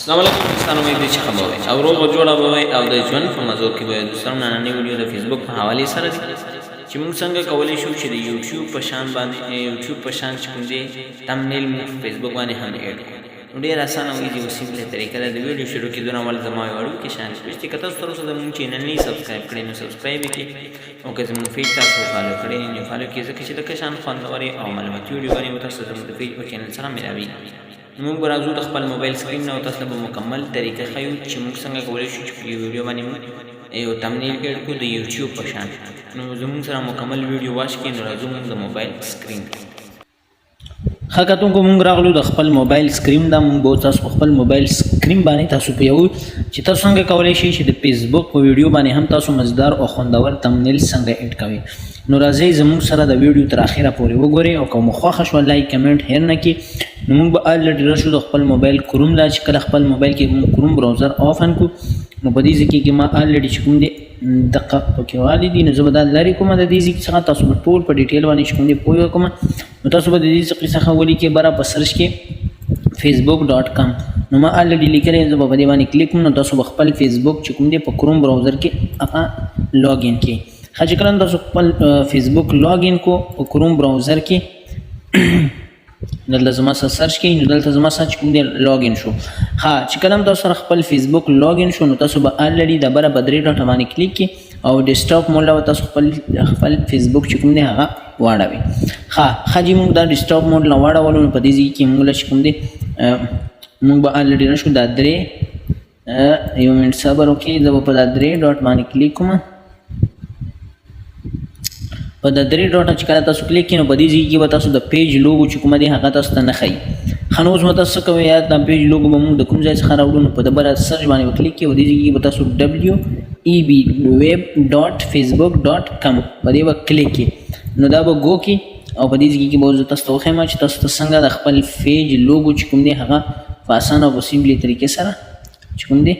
السلام علیکم دوستانو، امید دی چې ښه به وئ او روغ او جوړه به وئ او د ژوند په مزو کې به دوستانو نننۍ ویډیو د فیسبوک په حوالې سره دی چې موږ څنګه کولی شو چې د یوټیوب په شان باندې یوټیوب په شان چې کوم دی تمنیل موږ فیسبوک باندې هم ایډ کړو. نو ډېر اسانه او ایزي او سیمپله طریقه ده. د ویډیو شروع کېدو نه اول زما یو اړوکی شان ریکویسټ چې که تاسو تر اوسه زموږ چینل نه سبسکرایب کړی نو سبسکرایب یې کړئ او که زموږ پیج تاسو فالو کړی نو فالو کړئ ځکه چې د ښه شان خوندورې او معلوماتي ویډیوګانې به تاسو زموږ د پیج او چینل سره ملاویږي. موږ به راځو د خپل موبایل سکرین نه او تاسو ته به مکمل طریقه ښیو چې موږ څنګه کولی شو چې په یو ویډیو باندې موږ یو تمنیل ایډ کړو د یوټیوب په شان. نو زموږ سره مکمل ویډیو واچ کړئ. نو راځو موږ د موبایل سکرین ښه کتونکو موږ راغلو د خپل موبایل سکرین دا موږ به تاسو په خپل موبایل سکرین باندې تاسو پوهوو چې تاسو څنګه کولی شئ چې د فیسبوک په ویډیو باندې هم تاسو مزدار او خوندور تمنیل څنګه ایډ کوئ. نو راځئ زموږ سره د ویډیو تر اخره پورې وګورئ او که مو خوښه شوه لایک کمنټ هیر نه کړي. نو موږ به الریډي راشو د خپل موبایل کروم لا چې کله خپل موبایل کې موږ کروم براوزر اوپن کړو نو په دې ځای کې ما الریډي چې کوم دی دقه پکې والی دي نو زه به دا لرې کوم د دې ځای څخه تاسو به ټول په ډیټیل باندې چې کوم دی پوه کوم. نو تاسو به د دې څخه ولیکئ بره په سرچ کې facebook.com. نو ما الریډي لیکلی زه به په دې باندې کلیک کوم نو تاسو به خپل فیسبوک چې کوم دی په کروم براوزر کې هغه لاګین کړئ. ښه چې کله تاسو خپل فیسبوک لاګین کو په کروم براوزر کې دلته زما سره سرچ کړئ نو دلته زما سره چې کوم دی لاګین شو. ښه چې کله تاسو سره خپل فیسبوک لاګین شو نو تاسو به الریډي د بره په درې ډاټه باندې کلیک کړئ او ډیسکټاپ موډ له تاسو خپل فیسبوک چې کوم دی هغه واړوئ. ښه جي موږ دا ډیسکټاپ موډ له واړولو نو په دې ځای کې موږ له چې کوم دی موږ به الریډي راشو دا درې یو منټ صبر وکړئ. زه به په دا درې ډاټ باندې کلیک کوم. په د درې ډاټه چې کله تاسو کلیک کړئ نو په دې ځای کې به تاسو د پیج لوګو چې کومه دی هغه تاسو ته نه ښیي. ښه نو اوس به تاسو څه کوئ یا دا پیج لوګو به موږ د کوم ځای څخه راوړو نو په دبره سرچ باندې به کلیک کړئ او دې ځای کې به تاسو web.facebook.com په دې به کلیک کړئ نو دا به ګو کړي او په دې ځای کې به زه تاسو ته وښیم چې تاسو ته څنګه د خپل پیج لوګو چې کوم دی هغه په اسانه او په سیمپلي طریقې سره چې کوم دی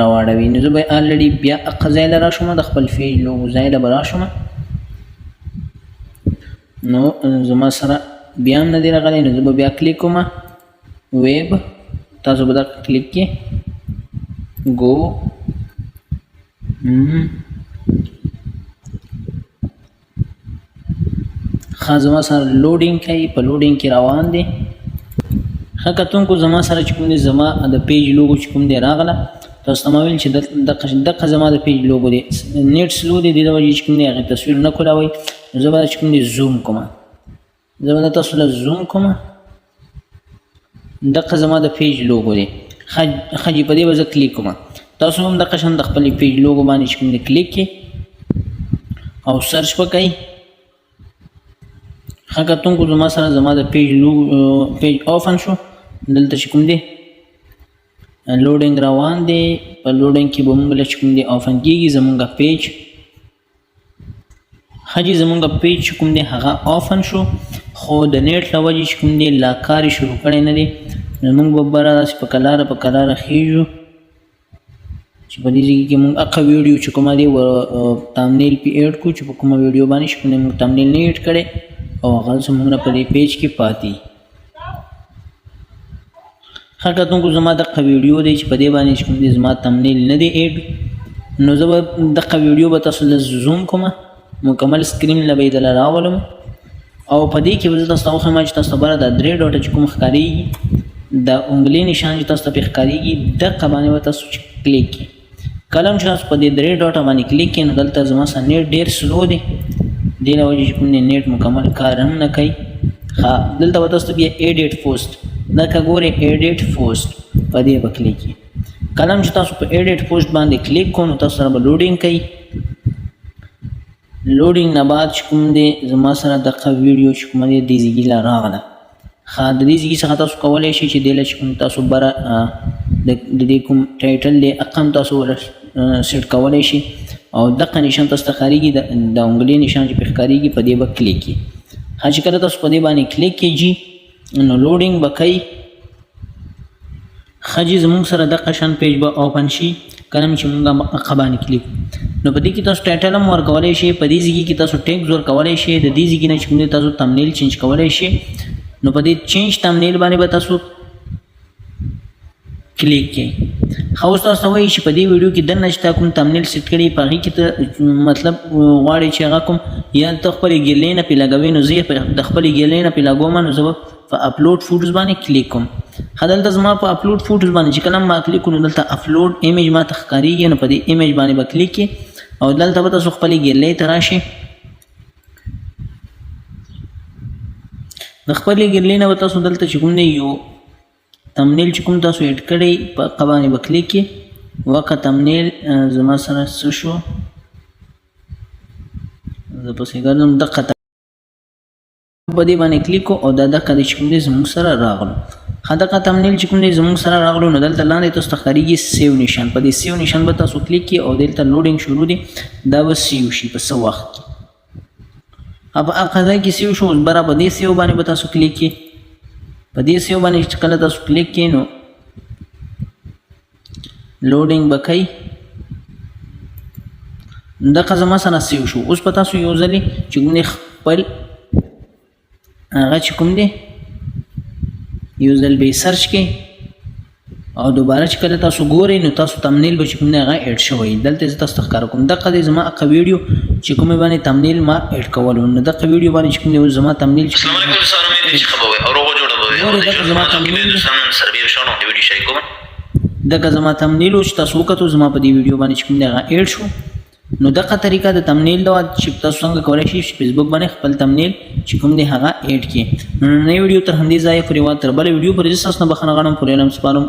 راواړوي. نو زه به الریډي بیا هغه ځای له راشم د خپل پیج لوګو ځای له به راشم نو زما سره بیا هم نه دی راغلی نو زه به بیا کلیک کوم ویب تاسو به دا کلیک کړئ ګو ښه زما سره لوډینګ کوي په لوډینګ کې روان دی. ښه کتونکو زما سره چې کوم دی زما د پیج لوګو چې کوم دی راغله تاسو ته ما ویل چې دقه زما د پیج لوګو دی نیټ سلو دی د دې وجې چې کوم دی هغې تصویر نه کولاوئ نو زه به چې کوم دی زوم کوم. زه به تاسو له زوم کوم دقه زما د پیج لوګو دی. ښه جي په دې به زه کلیک کوم. تاسو هم دقه شان د خپل پیج لوګو باندې چې کوم دی کلیک کړئ او سرچ به کوئ. ښه کتونکو زما سره زما د پیج اوپن شو دلته چې کوم دی لوډینګ روان دی. په لوډینګ کې به موږ له چې کوم دی اوپن کېږي زموږ پیج. ښه جي زموږ پیج چې کوم دی هغه اوپن شو خو د نیټ له وجې چې کوم دی لا کار یې شروع کړی نه دی نو موږ به بره داسې په کلاره خیږو چې په دې ځای کې موږ هغه ویډیو چې کومه دی تمنیل پې ایډ کړو چې په کومه ویډیو باندې چې کوم دی موږ تمنیل نه ایډ کړی او هغه زموږ نه په دې پیج کې پاتې. ښه کتونکو زما دغه ویډیو دی چې په دې باندې چې کوم دی زما تمنیل نه دی ایډ نو زه به دغه ویډیو به تاسو له زوم کوم مکمل سکرین له به یې دله راولم او په دې کې به زه تاسو ته وښیم چې تاسو ته بره دا درې ډاټه چې کوم ښکارېږي د انګلې نشان چې تاسو ته پرې ښکارېږي دغه باندې به تاسو کلیک کړئ. کله هم چې تاسو په دې درې ډاټه باندې کلیک کړئ نو دلته زما سره نیټ ډېر سلو دی دې له وجې چې کوم دی نیټ مکمل کار هم نه کوي. ښه دلته به تاسو ته بیا ایډیټ پوسټ لکه ګورئ ایډیټ پوسټ په دې به کلیک کړئ. کله هم چې تاسو په ایډیټ پوسټ باندې کلیک کړو نو تاسو سره به لوډینګ کوي. لوډینګ نه بعد چې کوم دی زما سره دغه ویډیو چې کومه دی دې ځای له راغله. ښه د دې ځای څخه تاسو کولی شئ چې دې له چې کوم تاسو بره د دې کوم ټایټل دی هغه هم تاسو سیټ کولی شئ او دغه نشان تاسو ته ښکارېږي د انګلې نشان چې پرې ښکارېږي په دې به کلیک کړئ. ښه چې کله تاسو په دې باندې کلیک کړئ نو لوډینګ به کوي. ښه جي زموږ سره دغه شان پیج به اوپن شي کله چې موږ هغه باندې کلیک نو په دې کې تاسو ټایټل هم ورکولی شئ. په دې ځای کې تاسو ټیګز ورکولی شئ. د دې ځای نه چې کوم دی تاسو تمنیل چینج کولی شئ نو په دې چینج تمنیل باندې به تاسو کلیک کړئ. خو اوس تاسو وایي چې په دې ویډیو کې دننه چې تا کوم تمنیل سیټ کړی په هغې کې ته مطلب غواړې چې هغه کوم یا ته خپلې ګیلې نه پرې لګوې نو زه د خپلې ګیلې نه پرې لګوم نو زه به په اپلوډ فوټوز باندې کلیک کوم. ښه دلته زما په اپلوډ فوټوز باندې چې کله ما کلیک کړو نو دلته اپلوډ ایمیج ما ته ښکارېږي نو په دې ایمیج باندې به کلیک کړئ او دلته به تاسو خپلې ګیلې ته راشئ. د خپلې ګیلې نه به تاسو دلته چې کوم دی یو تمنیل چې کوم تاسو ایډ کړی په هغه باندې به کلیک کړئ. وکه تمنیل زما سره څه شو زه پسې ګرځم دقه په دې باندې کلیک کو او دا دغه چې کوم دی زموږ سره راغلو. ښه دغه تمنیل چې کوم دی زموږ سره راغلو نو دلته لاندې تاسو ته ښکارېږي سیو نشان. په دې سیو نشان به تاسو کلیک کړئ او دلته لوډینګ شروع دی دا به سیو شي په څه وخت کې. अब هغه کې سیو شو برابر دې سیو باندې به تاسو کلیک کړئ. په دې سیو باندې چې کله تاسو کلیک کړئ نو لوډینګ به کوي. دغه زما سره سیو شو. اوس په تاسو یو ځلې چې کوم دی خپل هغه چې کوم دی یو ځل به سرچ کړئ او دوباره چې کله تاسو ګورئ نو تاسو تمنیل به چې کوم دی هغه ایډ شوی. دلته زه تاسو ته ښکاره کوم دغه دی زما هغه ویډیو چې کومې باندې تمنیل ما ایډ کولو نو دغه ویډیو باندې چې کوم دی زما تمنیل السلام علیکم سلام علیکم خبروي او روغ جوړوي دغه زما تمنیل سره به شنو ویډیو شریک کوم. دغه زما تمنیل چې تاسو وکړو زما په دې ویډیو باندې چې کوم دی هغه ایډ شو. نو دغه طریقه د تمنیل دا چې تاسو څنګه کولای شئ فیسبوک باندې خپل تمنیل چې کوم دی هغه ایډ کړئ. نو نوې ویډیو تر همدې ځایه پورې تر بل ویډیو پورې تاسو نه بخښنه غواړم. پورې نم سپارم.